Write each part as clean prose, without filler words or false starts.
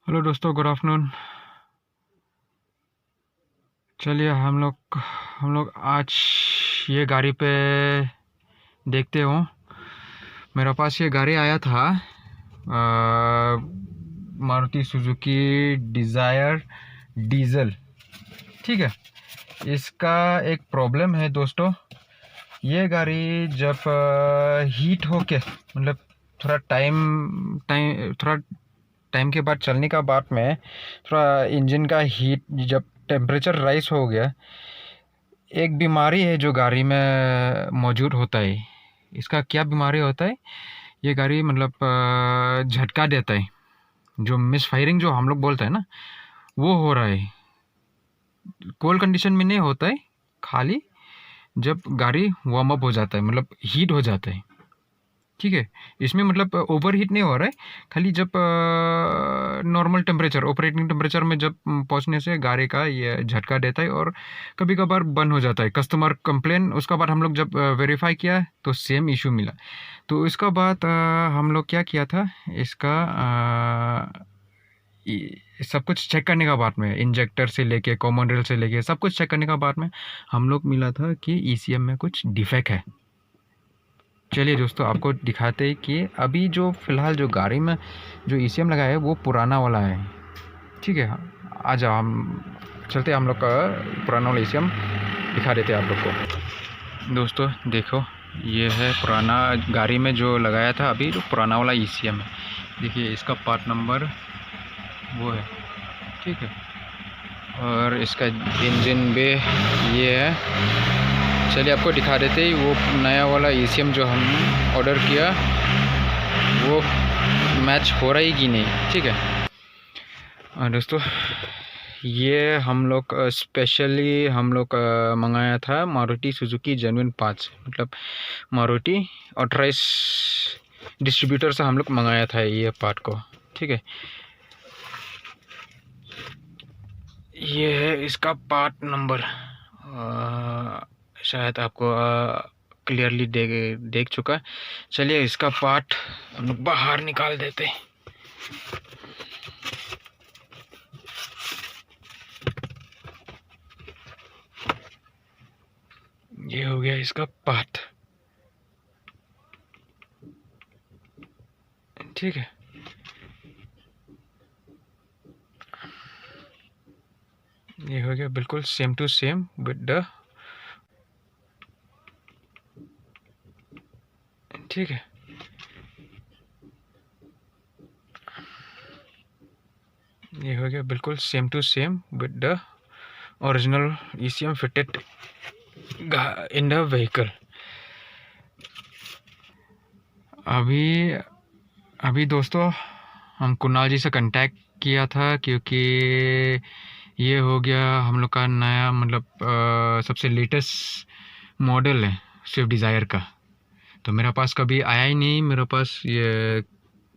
Hello दोस्तों, good afternoon. चलिए हम लोग आज ये गाड़ी पे देखते हो। मेरे पास ये गाड़ी आया था, मारुति सुजुकी डिज़ायर डीजल। ठीक है। इसका एक प्रॉब्लम है दोस्तों। ये गाड़ी जब हीट होके मतलब थोड़ा टाइम टाइम थोड़ा टाइम के बाद चलने का बाद में थोड़ा इंजन का हीट जब टेम्परेचर राइज हो गया, एक बीमारी है जो गाड़ी में मौजूद होता है। इसका क्या बीमारी होता है? ये गाड़ी मतलब झटका देता है, जो मिस फायरिंग जो हम लोग बोलते हैं ना, वो हो रहा है। कोल्ड कंडीशन में नहीं होता है, खाली जब गाड़ी वार्म अप हो जाता है, मतलब हीट हो जाता है। ठीक है। इसमें मतलब ओवर हीट नहीं हो रहा है, खाली जब नॉर्मल टेम्परेचर ऑपरेटिंग टेम्परेचर में जब पहुंचने से गाड़ी का ये झटका देता है और कभी कभार बंद हो जाता है। कस्टमर कंप्लेन, उसका बाद हम लोग जब वेरीफाई किया तो सेम इशू मिला। तो इसका बाद हम लोग क्या किया था, इसका सब कुछ चेक करने का बाद में, इंजेक्टर से लेके कॉमन रेल से लेके सब कुछ चेक करने का बाद में हम लोग मिला था कि ईसीएम में कुछ डिफेक्ट है। चलिए दोस्तों, आपको दिखाते हैं कि अभी जो फ़िलहाल जो गाड़ी में जो ईसीएम लगा है वो पुराना वाला है। ठीक है। आ जाओ, हम चलते हैं, हम लोग का पुराना वाला ईसीएम दिखा देते हैं आप लोग को। दोस्तों देखो, ये है पुराना गाड़ी में जो लगाया था, अभी जो पुराना वाला ईसीएम है। देखिए इसका पार्ट नंबर वो है। ठीक है। और इसका इंजन भी ये है। चलिए आपको दिखा देते ही वो नया वाला ईसीएम जो हम ऑर्डर किया वो मैच हो रहा ही कि नहीं। ठीक है। दोस्तों, ये हम लोग स्पेशली हम लोग मंगाया था मारुति सुजुकी जेन्युइन पार्ट्स, मतलब मारुति ऑथराइज डिस्ट्रीब्यूटर से हम लोग मंगाया था ये पार्ट को। ठीक है। ये है इसका पार्ट नंबर। शायद आपको क्लियरली देख चुका है। चलिए इसका पार्ट हम लोग बाहर निकाल देते हैं। ये हो गया इसका पार्ट। ठीक है। ये हो गया बिल्कुल same to same with the. ठीक है। ये हो गया बिल्कुल same to same with the original ECM fitted in the vehicle. अभी अभी दोस्तों, हम कुणाल जी से कांटेक्ट किया था, क्योंकि ये हो गया हम लोग का नया मतलब सबसे लेटेस्ट मॉडल है स्विफ्ट डिज़ायर का। तो मेरे पास कभी आया ही नहीं, मेरे पास ये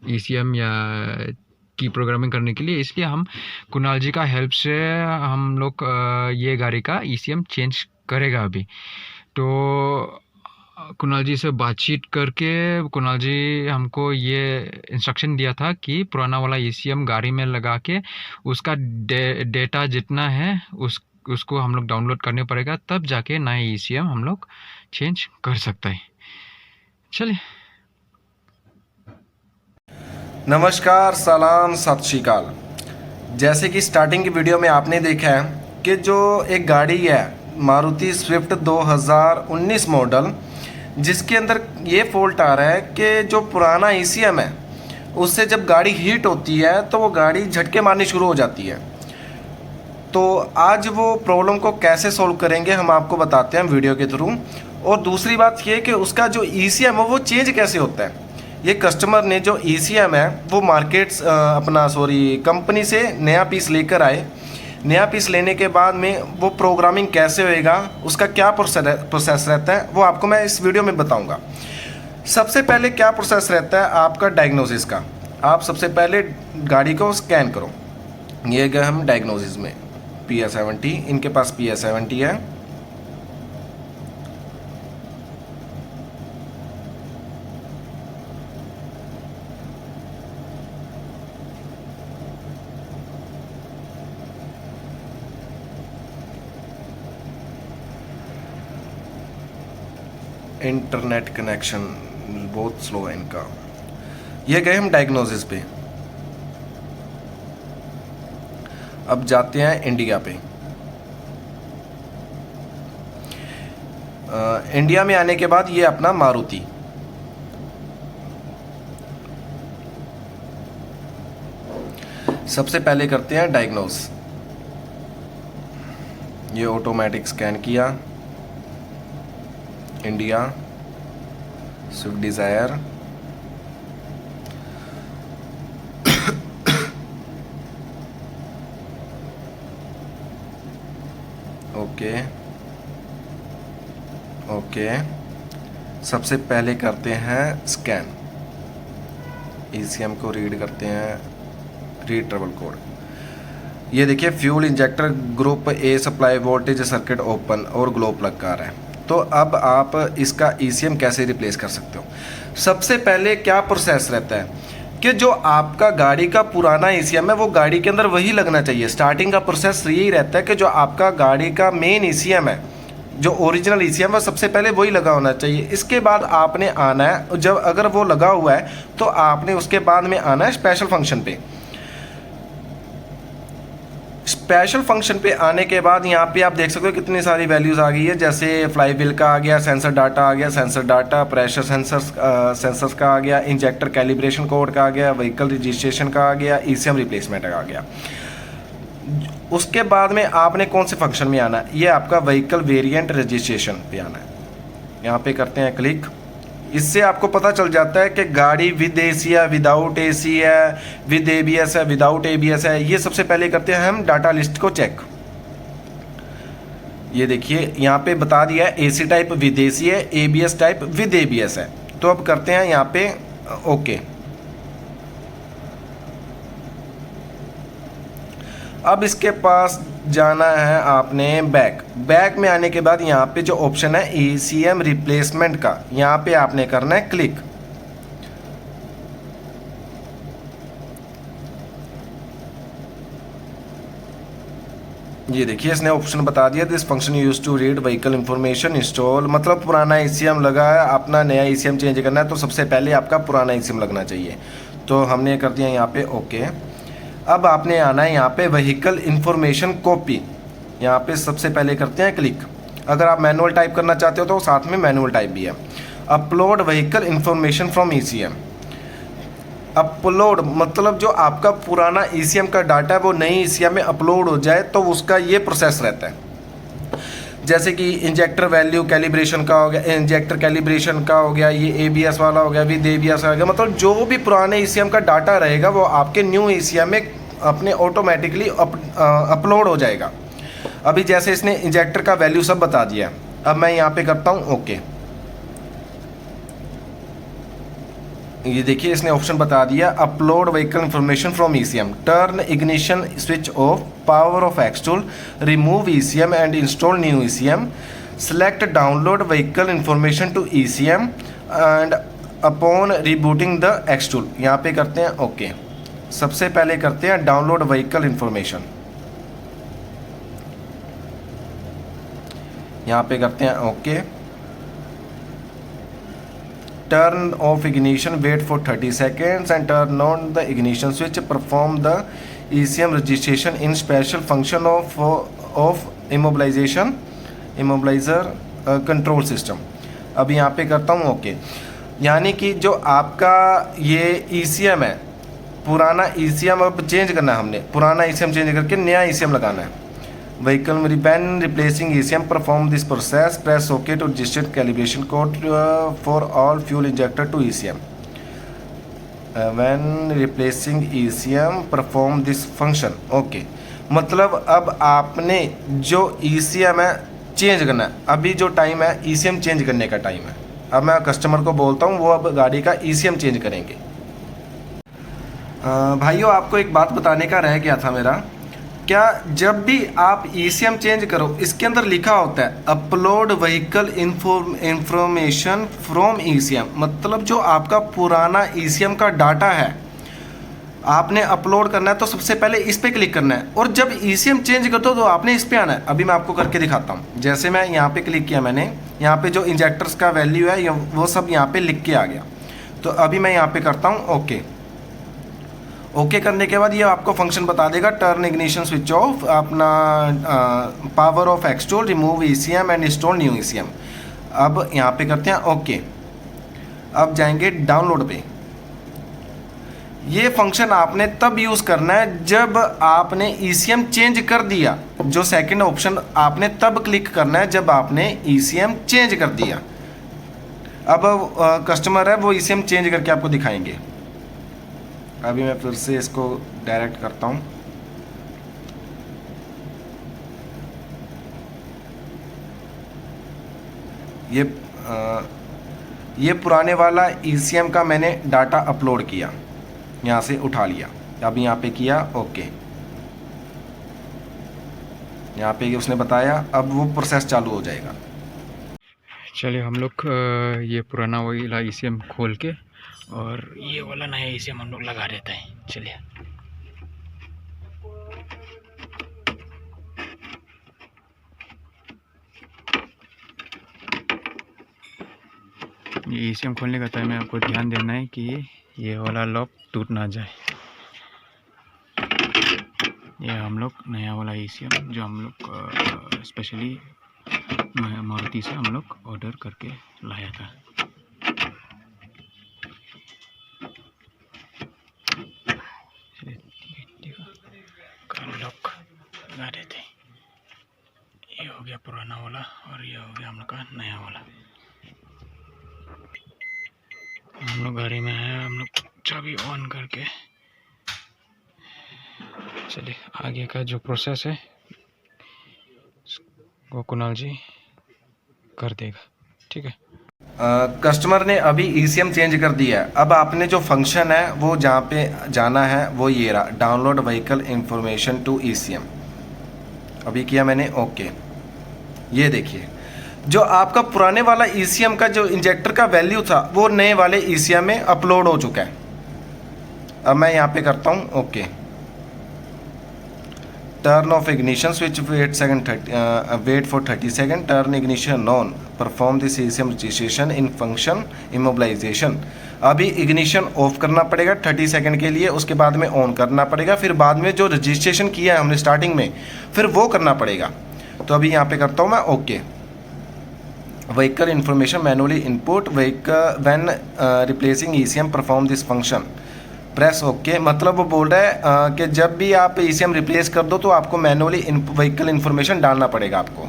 ईसीएम या की प्रोग्रामिंग करने के लिए, इसलिए हम कुणाल जी का हेल्प से हम लोग ये गाड़ी का ईसीएम चेंज करेगा अभी। तो कुणाल जी से बातचीत करके कुणाल जी हमको ये इंस्ट्रक्शन दिया था कि पुराना वाला ईसीएम गाड़ी में लगा के उसका डेटा जितना है उसको हम लोग डाउनलोड करने पड़ेगा, तब जाके नया ईसीएम हम लोग चेंज कर सकते हैं। चलिए। नमस्कार, सलाम, सत श्री अकाल। जैसे कि स्टार्टिंग की वीडियो में आपने देखा है कि जो एक गाड़ी है मारुति स्विफ्ट 2019 मॉडल, जिसके अंदर ये फॉल्ट आ रहा है कि जो पुराना ईसीएम है उससे जब गाड़ी हीट होती है तो वो गाड़ी झटके मारनी शुरू हो जाती है। तो आज वो प्रॉब्लम को कैसे सॉल्व करेंगे हम आपको बताते हैं वीडियो के थ्रू। और दूसरी बात ये कि उसका जो ईसीएम है वो चेंज कैसे होता है। ये कस्टमर ने जो ईसीएम है वो कंपनी से नया पीस लेकर आए। नया पीस लेने के बाद में वो प्रोग्रामिंग कैसे होएगा, उसका क्या प्रोसेस रहता है, वो आपको मैं इस वीडियो में बताऊंगा। सबसे पहले क्या प्रोसेस रहता है आपका डायग्नोसिस का। आप सबसे पहले गाड़ी को स्कैन करो। ये गए हम डायग्नोसिस में, PS70, इनके पास PS70 है। इंटरनेट कनेक्शन बहुत स्लो है इनका। ये गए हम डायग्नोसिस पे। अब जाते हैं इंडिया पे। इंडिया में आने के बाद ये अपना मारुति, सबसे पहले करते हैं डायग्नोस। ये ऑटोमेटिक स्कैन किया। India, Swift Dzire, okay okay. सबसे पहले करते हैं स्कैन, ECM को रीड करते हैं, रीड ट्रबल कोड। ये देखिए fuel injector group A supply voltage circuit open और ग्लो प्लग का रहा है। तो अब आप इसका ECM कैसे रिप्लेस कर सकते हो? सबसे पहले क्या प्रोसेस रहता है कि जो आपका गाड़ी का पुराना ECM है वो गाड़ी के अंदर वही लगना चाहिए। स्टार्टिंग का प्रोसेस यही रहता है कि जो आपका गाड़ी का मेन ECM है, जो ओरिजिनल ECM है, सबसे पहले वही लगा होना चाहिए। इसके बाद आपने आना है, जब अगर वो लगा हुआ है तो आपने उसके बाद में आना है स्पेशल फंक्शन पे। स्पेशल फंक्शन पे आने के बाद यहाँ पे आप देख सकते हो कितनी सारी वैल्यूज़ आ गई है, जैसे फ्लाई व्हील का आ गया, सेंसर डाटा आ गया, सेंसर डाटा, प्रेशर सेंसर्स का आ गया, इंजेक्टर कैलिब्रेशन कोड का आ गया, व्हीकल रजिस्ट्रेशन का आ गया, ECM रिप्लेसमेंट का आ गया। उसके बाद में आपने कौन से फंक्शन में आना है? ये आपका व्हीकल वेरिएंट रजिस्ट्रेशन पे आना है। यहाँ पे करते हैं क्लिक। इससे आपको पता चल जाता है कि गाड़ी विद AC है, विदाउट AC है, विद ABS है, विदाउट ABS है। ये सबसे पहले करते हैं हम डाटा लिस्ट को चेक। ये देखिए यहाँ पे बता दिया है AC टाइप विद AC है, ABS टाइप विद ABS है। तो अब करते हैं यहाँ पे ओके। अब इसके पास जाना है आपने बैक में आने के बाद यहाँ पे जो ऑप्शन है ECM रिप्लेसमेंट का, यहाँ पे आपने करना है क्लिक। ये देखिए इसने ऑप्शन बता दिया, this function use to read vehicle information install. मतलब पुराना ECM लगा है, अपना नया ECM चेंज करना है तो सबसे पहले आपका पुराना ECM लगना चाहिए। तो हमने कर दिया यहाँ पे ओके। अब आपने आना है यहाँ पे व्हीकल इंफॉर्मेशन कॉपी, यहाँ पे सबसे पहले करते हैं क्लिक। अगर आप मैनुअल टाइप करना चाहते हो तो साथ में मैनुअल टाइप भी है। Upload vehicle information from ECM। Upload मतलब जो आपका पुराना ECM का डाटा है वो नई ECM में अपलोड हो जाए, तो उसका ये प्रोसेस रहता है। जैसे कि इंजेक्टर वैल्यू कैलिब्रेशन का हो गया, इंजेक्टर कैलिब्रेशन का हो गया, ये ABS वाला हो गया, विद ABS आ गया। मतलब जो भी पुराने ECM का डाटा रहेगा वो आपके न्यू ECM में अपने ऑटोमेटिकली अपलोड हो जाएगा। अभी जैसे इसने इंजेक्टर का वैल्यू सब बता दिया, अब मैं यहाँ पे करता हूँ ओके। ये देखिए इसने ऑप्शन बता दिया upload vehicle information from ECM, turn ignition switch off, power off X tool, remove ECM and install new ECM, select download vehicle information to ECM and upon rebooting the X tool. यहाँ पे करते हैं okay. सबसे पहले करते हैं download vehicle information, यहाँ पे करते हैं okay. Turn off ignition, wait for 30 seconds and turn on the ignition switch, perform the ECM registration in special function of immobilizer control system। अब यहाँ पे करता हूँ ओके। यानी कि जो आपका ये ECM है, पुराना ECM अब चेंज करना है हमने, पुराना ECM चेंज करके नया ECM लगाना है। Vehicle when replacing ECM, perform this process, press OK to register calibration code for all fuel injector to ECM। when replacing ECM, perform this function OK। मतलब अब आपने जो ECM है चेंज करना है। अभी जो टाइम है ECM चेंज करने का टाइम है। अब मैं कस्टमर को बोलता हूँ वो अब गाड़ी का ECM चेंज करेंगे। भाइयों आपको एक बात बताने का रह गया था मेरा, क्या जब भी आप ECM चेंज करो इसके अंदर लिखा होता है upload vehicle information from ECM। मतलब जो आपका पुराना ECM का डाटा है आपने अपलोड करना है तो सबसे पहले इस पर क्लिक करना है, और जब ECM चेंज करते हो तो आपने इस पर आना है। अभी मैं आपको करके दिखाता हूँ। जैसे मैं यहाँ पे क्लिक किया, मैंने यहाँ पे जो इंजेक्टर्स का वैल्यू है वो सब यहाँ पे लिख के आ गया। तो अभी मैं यहाँ पे करता हूँ ओके। ओके करने के बाद ये आपको फंक्शन बता देगा, टर्न इग्निशन स्विच ऑफ, अपना power of extol, remove ECM and install new ECM। अब यहाँ पे करते हैं ओके। अब जाएंगे डाउनलोड पे। ये फंक्शन आपने तब यूज़ करना है जब आपने ECM चेंज कर दिया। जो सेकंड ऑप्शन आपने तब क्लिक करना है जब आपने ECM चेंज कर दिया। अब कस्टमर है वो ECM चेंज करके आपको दिखाएंगे। अभी मैं फिर से इसको डायरेक्ट करता हूँ। ये पुराने वाला ECM का मैंने डाटा अपलोड किया, यहाँ से उठा लिया। अब यहाँ पे किया ओके, यहाँ पे उसने बताया, अब वो प्रोसेस चालू हो जाएगा। चलिए हम लोग ये पुराना वाला ECM खोल के और ये वाला नया ECM हम लोग लगा देते हैं। चलिए ये ECM खोलने का टाइम में आपको ध्यान देना है कि ये वाला लॉक टूट ना जाए। ये हम लोग नया वाला ECM जो हम लोग स्पेशली मारुति से हम लोग ऑर्डर करके लाया था। लॉक लगा देते हैं। ये हो गया पुराना वाला और ये हो गया हम लोग का नया वाला। हम लोग गाड़ी में है, हम लोग चाबी ऑन करके चलिए आगे का जो प्रोसेस है वो कुणाल जी कर देगा। ठीक है। कस्टमर ने अभी ECM चेंज कर दिया है। अब आपने जो फंक्शन है वो जहाँ पे जाना है वो ये रहा, download vehicle information to ECM। अभी किया मैंने ओके। ये देखिए जो आपका पुराने वाला ECM का जो इंजेक्टर का वैल्यू था वो नए वाले ECM में अपलोड हो चुका है। अब मैं यहाँ पे करता हूँ okay. Turn off ignition switch, wait for 30 second, turn ignition on, perform this ECM registration in function immobilization. अभी इग्निशन ऑफ करना पड़ेगा 30 सेकेंड के लिए, उसके बाद में ऑन करना पड़ेगा, फिर बाद में जो रजिस्ट्रेशन किया है हमने स्टार्टिंग में फिर वो करना पड़ेगा। तो अभी यहाँ पे करता हूँ मैं okay. Vehicle information manually input, vehicle when replacing ECM perform this function, press okay. मतलब वो बोल रहा है कि जब भी आप ECM रिप्लेस कर दो तो आपको मैनुअली व्हीकल इन्फॉर्मेशन डालना पड़ेगा आपको।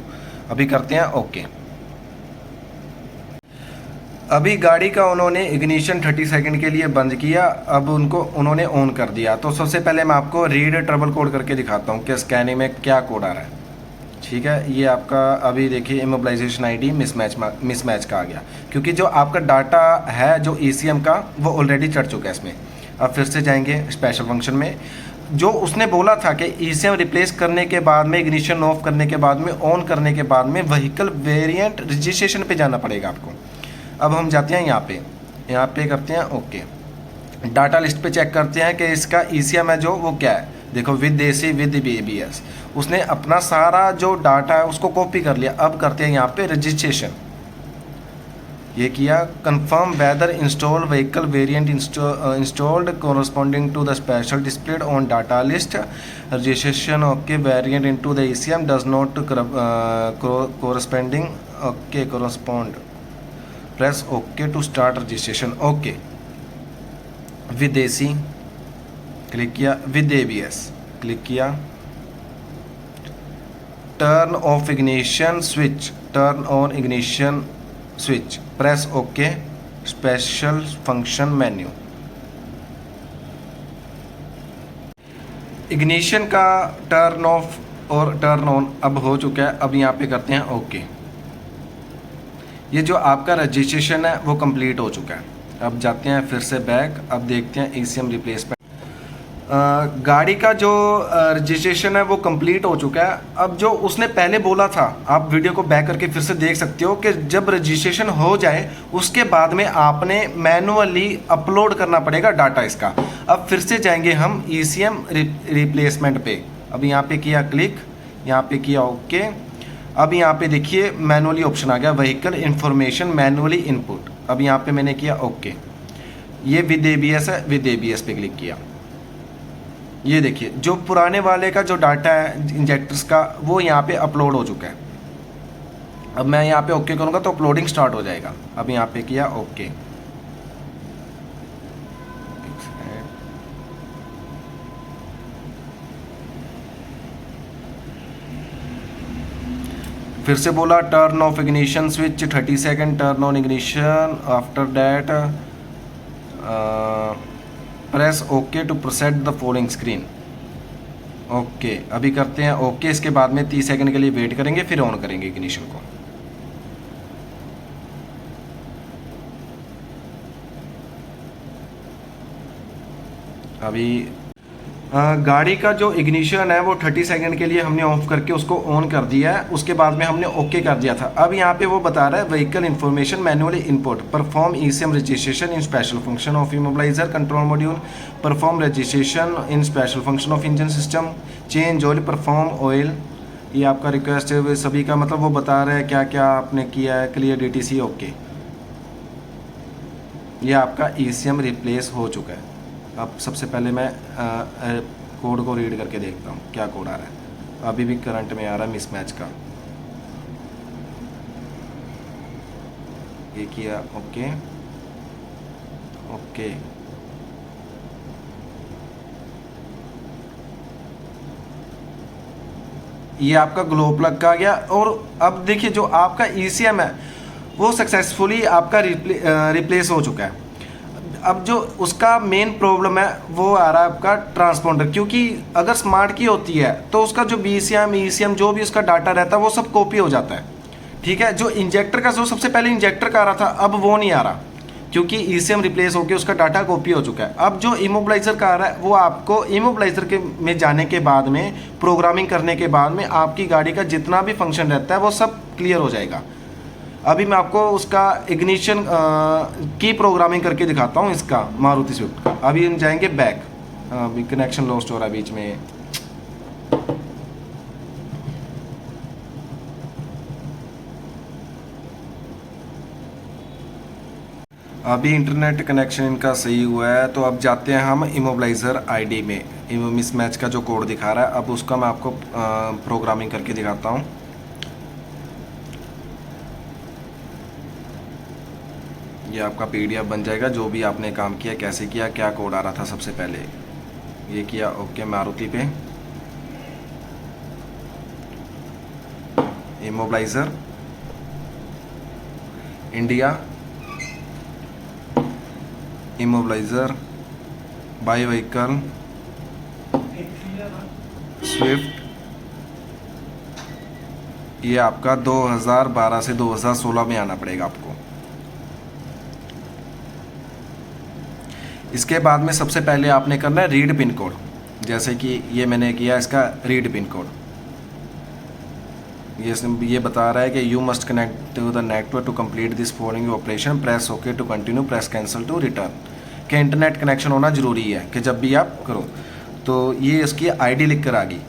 अभी करते हैं ओके। अभी गाड़ी का उन्होंने इग्निशन 30 सेकंड के लिए बंद किया, अब उन्होंने ऑन कर दिया। तो सबसे पहले मैं आपको रीड ट्रबल कोड करके दिखाता हूँ कि स्कैनिंग में क्या कोड आ रहा है। ठीक है, ये आपका अभी देखिए इमोबिलाइजेशन ID मिसमैच का आ गया, क्योंकि जो आपका डाटा है जो ECM का वो ऑलरेडी चढ़ चुका है इसमें। अब फिर से जाएंगे स्पेशल फंक्शन में। जो उसने बोला था कि ECM रिप्लेस करने के बाद में, इग्निशन ऑफ करने के बाद में, ऑन करने के बाद में व्हीकल वेरिएंट रजिस्ट्रेशन पे जाना पड़ेगा आपको। अब हम जाते हैं यहाँ पे करते हैं ओके। डाटा लिस्ट पे चेक करते हैं कि इसका ECM है जो वो क्या है। देखो विद AC विद ABS, उसने अपना सारा जो डाटा है उसको कॉपी कर लिया। अब करते हैं यहाँ पे रजिस्ट्रेशन। ये किया, confirm whether install vehicle variant installed corresponding to the special displayed on data list, registration okay, variant into the ECM does not corresponding okay correspond, press okay to start registration okay. With AC click किया, with ABS click किया, turn off ignition switch, turn on ignition switch, press okay, special function menu. Ignition का turn off और turn on अब हो चुका है। अब यहाँ पे करते हैं ओके। ये जो आपका रजिस्ट्रेशन है वो कंप्लीट हो चुका है। अब जाते हैं फिर से बैक। अब देखते हैं ECM रिप्लेसमेंट। गाड़ी का जो रजिस्ट्रेशन है वो कंप्लीट हो चुका है। अब जो उसने पहले बोला था, आप वीडियो को बैक करके फिर से देख सकते हो कि जब रजिस्ट्रेशन हो जाए उसके बाद में आपने मैनुअली अपलोड करना पड़ेगा डाटा इसका। अब फिर से जाएंगे हम ECM रिप्लेसमेंट पे। अब यहाँ पे किया क्लिक, यहाँ पे किया ओके। अब यहाँ पे देखिए मैनुअली ऑप्शन आ गया, व्हीकल इंफॉर्मेशन मैनुअली इनपुट। अब यहाँ पे मैंने किया ओके। ये विद ABS है, विद ABS पे क्लिक किया। ये देखिए जो पुराने वाले का जो डाटा है इंजेक्टर्स का वो यहाँ पे अपलोड हो चुका है। अब मैं यहाँ पे ओके करूँगा तो अपलोडिंग स्टार्ट हो जाएगा। अब यहाँ पे किया ओके। फिर से बोला turn off ignition switch 30 second, turn on ignition, after that press okay to proceed the following screen. Okay अभी करते हैं ओके। इसके बाद में 30 सेकंड के लिए वेट करेंगे, फिर ऑन करेंगे इग्निशन को। अभी गाड़ी का जो इग्निशन है वो 30 सेकंड के लिए हमने ऑफ करके उसको ऑन कर दिया है। उसके बाद में हमने ओके कर दिया था। अब यहाँ पे वो बता रहा है vehicle information manually input, perform ECM registration in special function of immobiliser control module, perform registration in special function of engine system, change oil, perform oil. ये आपका रिक्वेस्ट है सभी का, मतलब वो बता रहे हैं क्या क्या आपने किया है। Clear DTC okay. ये आपका ECM रिप्लेस हो चुका है। अब सबसे पहले मैं कोड को रीड करके देखता हूँ क्या कोड आ रहा है। अभी भी करंट में आ रहा है मिसमैच का। ये किया ओके ओके। ये आपका ग्लो प्लग का गया। और अब देखिए जो आपका ECM है वो सक्सेसफुली आपका रिप्लेस हो चुका है। अब जो उसका मेन प्रॉब्लम है वो आ रहा है आपका ट्रांसपोंडर, क्योंकि अगर स्मार्ट की होती है तो उसका जो BCM ECM जो भी उसका डाटा रहता है वो सब कॉपी हो जाता है। ठीक है, जो इंजेक्टर का जो सबसे पहले इंजेक्टर का आ रहा था अब वो नहीं आ रहा, क्योंकि ECM रिप्लेस होकर उसका डाटा कॉपी हो चुका है। अब जो इमोबलाइजर का आ रहा है वो आपको इमोबलाइजर के में जाने के बाद में प्रोग्रामिंग करने के बाद में आपकी गाड़ी का जितना भी फंक्शन रहता है वो सब क्लियर हो जाएगा। अभी मैं आपको उसका इग्निशन की प्रोग्रामिंग करके दिखाता हूँ इसका मारुति स्विफ्ट का। अभी हम जाएंगे बैक। अभी कनेक्शन लॉस्ट हो रहा है बीच में। अभी इंटरनेट कनेक्शन इनका सही हुआ है। तो अब जाते हैं हम इमोबलाइजर ID में। मिसमैच का जो कोड दिखा रहा है अब उसका मैं आपको प्रोग्रामिंग करके दिखाता हूँ। ये आपका PDF बन जाएगा जो भी आपने काम किया, कैसे किया, क्या कोड आ रहा था सबसे पहले। ये किया ओके मारुति पे। Immobilizer India, immobilizer by vehicle Swift. ये आपका 2012 से 2016 में आना पड़ेगा आपको। इसके बाद में सबसे पहले आपने करना है रीड पिन कोड। जैसे कि ये मैंने किया इसका रीड पिन कोड। ये बता रहा है कि you must connect to the network to complete this following operation, press okay to continue, press cancel to return. कि इंटरनेट कनेक्शन होना ज़रूरी है कि जब भी आप करो। तो ये इसकी ID लिख कर आ गई।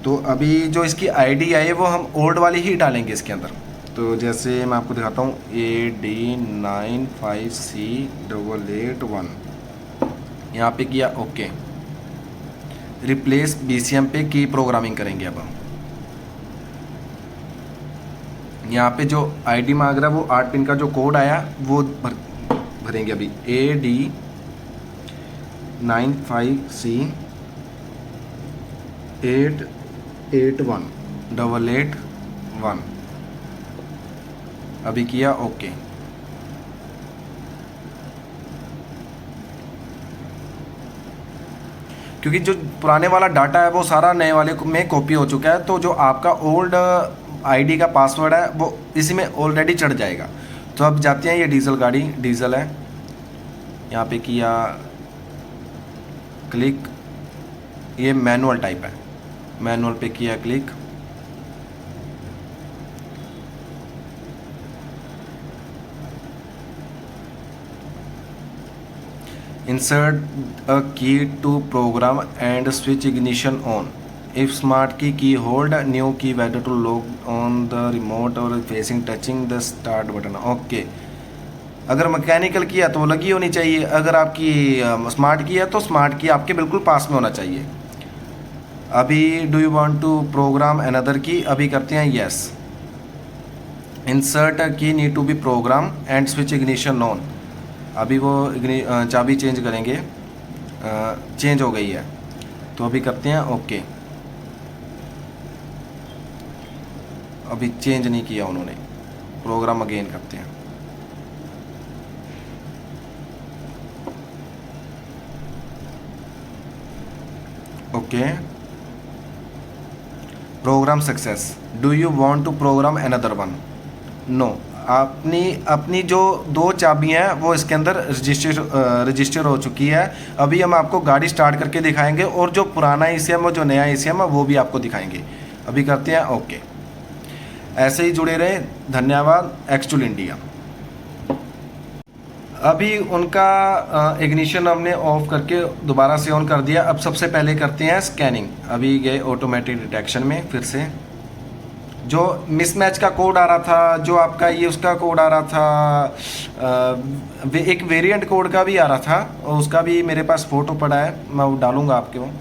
तो अभी जो इसकी ID आई है वो हम ओल्ड वाली ही डालेंगे इसके अंदर। तो जैसे मैं आपको दिखाता हूँ AD95C881। यहाँ पे किया ओके। रिप्लेस BCM पे की प्रोग्रामिंग करेंगे अब हम। यहाँ पे जो ID मांग रहा है वो 8 पिन का जो कोड आया वो भरेंगे अभी। AD95C881 अभी किया ओके। क्योंकि जो पुराने वाला डाटा है वो सारा नए वाले में कॉपी हो चुका है। तो जो आपका ओल्ड ID का पासवर्ड है वो इसी में ऑलरेडी चढ़ जाएगा। तो अब जाते हैं, ये डीजल गाड़ी डीजल है। यहाँ पे किया क्लिक, ये मैनुअल टाइप है, मैनुअल पे किया click. Insert a key to program and switch ignition on. If smart key hold new key whether to lock on the remote और facing touching the start button. Okay, अगर mechanical key है तो वो लगी होनी चाहिए, अगर आपकी स्मार्ट की है तो स्मार्ट की आपके बिल्कुल पास में होना चाहिए। अभी do you want to program another key, अभी करते हैं yes. Insert key need to be program and switch ignition on. अभी वो चाबी चेंज करेंगे, चेंज हो गई है तो अभी करते हैं ओके। अभी चेंज नहीं किया उन्होंने, प्रोग्राम अगेन करते हैं। Okay, program success. Do you want to program another one? No, अपनी जो 2 चाबियाँ हैं वो इसके अंदर रजिस्टर हो चुकी है। अभी हम आपको गाड़ी स्टार्ट करके दिखाएंगे और जो पुराना ECM और जो नया ECM है वो भी आपको दिखाएंगे। अभी करते हैं ओके। ऐसे ही जुड़े रहें, धन्यवाद। एक्सटूल इंडिया। अभी उनका इग्निशन हमने ऑफ करके दोबारा से ऑन कर दिया। अब सबसे पहले करते हैं स्कैनिंग। अभी गए ऑटोमेटिक डिटेक्शन में, फिर से जो मिसमैच का कोड आ रहा था, जो आपका ये उसका कोड आ रहा था, एक वेरिएंट कोड का भी आ रहा था और उसका भी मेरे पास फ़ोटो पड़ा है, मैं वो डालूंगा आपके वो।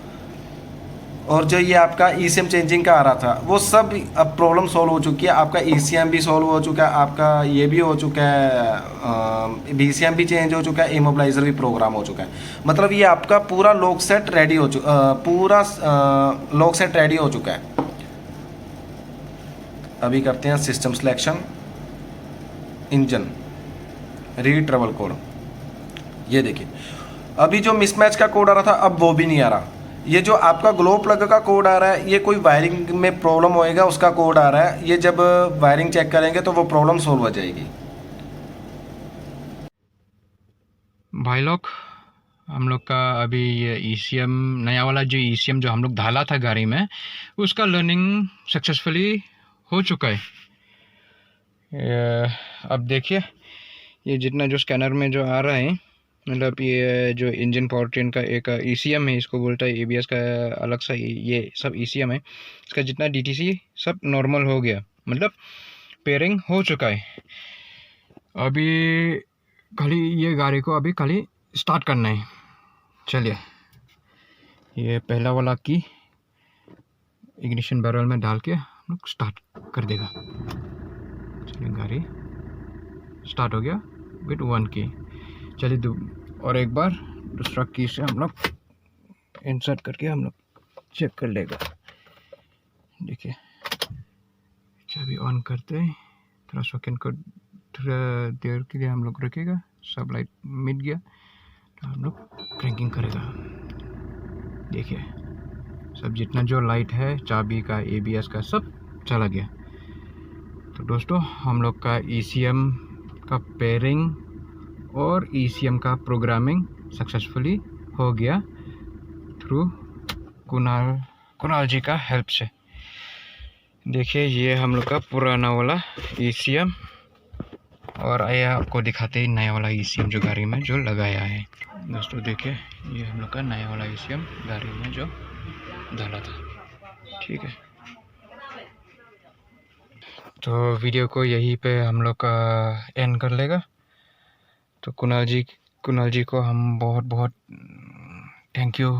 और जो ये आपका ECM चेंजिंग का आ रहा था वो सब अब प्रॉब्लम सॉल्व हो चुकी है। आपका ECM भी सॉल्व हो चुका है, आपका ये भी हो चुका है, BCM भी चेंज हो चुका है, इमोबलाइज़र भी प्रोग्राम हो चुका है। मतलब ये आपका पूरा लॉक सेट रेडी हो चुका, पूरा लॉक सेट रेडी हो चुका है। अभी करते हैं system selection, engine, read travel code. ये देखिए अभी जो मिसमैच का कोड आ रहा था अब वो भी नहीं आ रहा। ये जो आपका ग्लो प्लग का कोड आ रहा है ये कोई वायरिंग में प्रॉब्लम होएगा उसका कोड आ रहा है। ये जब वायरिंग चेक करेंगे तो वो प्रॉब्लम सोल्व हो जाएगी। भाई लोग, हम लोग का अभी ये ECM नया वाला जो ECM जो हम लोग डाला था गाड़ी में उसका लर्निंग सक्सेसफुली हो चुका है। अब देखिए ये जितना जो स्कैनर में जो आ रहा है, मतलब ये जो इंजन पावर ट्रेन का एक ECM है, इसको बोलता है ABS का अलग सा, ये सब ECM है। इसका जितना DTC सब नॉर्मल हो गया, मतलब पेयरिंग हो चुका है। अभी खाली ये गाड़ी को अभी खाली स्टार्ट करना है। चलिए, ये पहला वाला की इग्निशन बैरल में डाल के हम लोग स्टार्ट कर देगा। चलिए, गाड़ी स्टार्ट हो गया विद 1 की। चलिए और एक बार दूसरा की से हम लोग इंसर्ट करके हम लोग चेक कर लेगा। देखिए चाबी ऑन करते हैं, थोड़ा सेकेंड को थोड़ा देर के लिए हम लोग रखेगा। सब लाइट मिट गया तो हम लोग क्रैंकिंग करेगा। देखिए सब जितना जो लाइट है, चाबी का, ABS का, सब चला गया। तो दोस्तों हम लोग का ECM का पेयरिंग और ECM का प्रोग्रामिंग सक्सेसफुली हो गया थ्रू कुणाल जी का हेल्प से। देखिए ये हम लोग का पुराना वाला ECM और आइए आपको दिखाते हैं नया वाला ECM जो गाड़ी में जो लगाया है। दोस्तों देखिए ये हम लोग का नया वाला ECM गाड़ी में जो डाला था। ठीक है, तो वीडियो को यहीं पे हम लोग का एंड कर लेगा। तो कुणाल जी को हम बहुत बहुत थैंक यू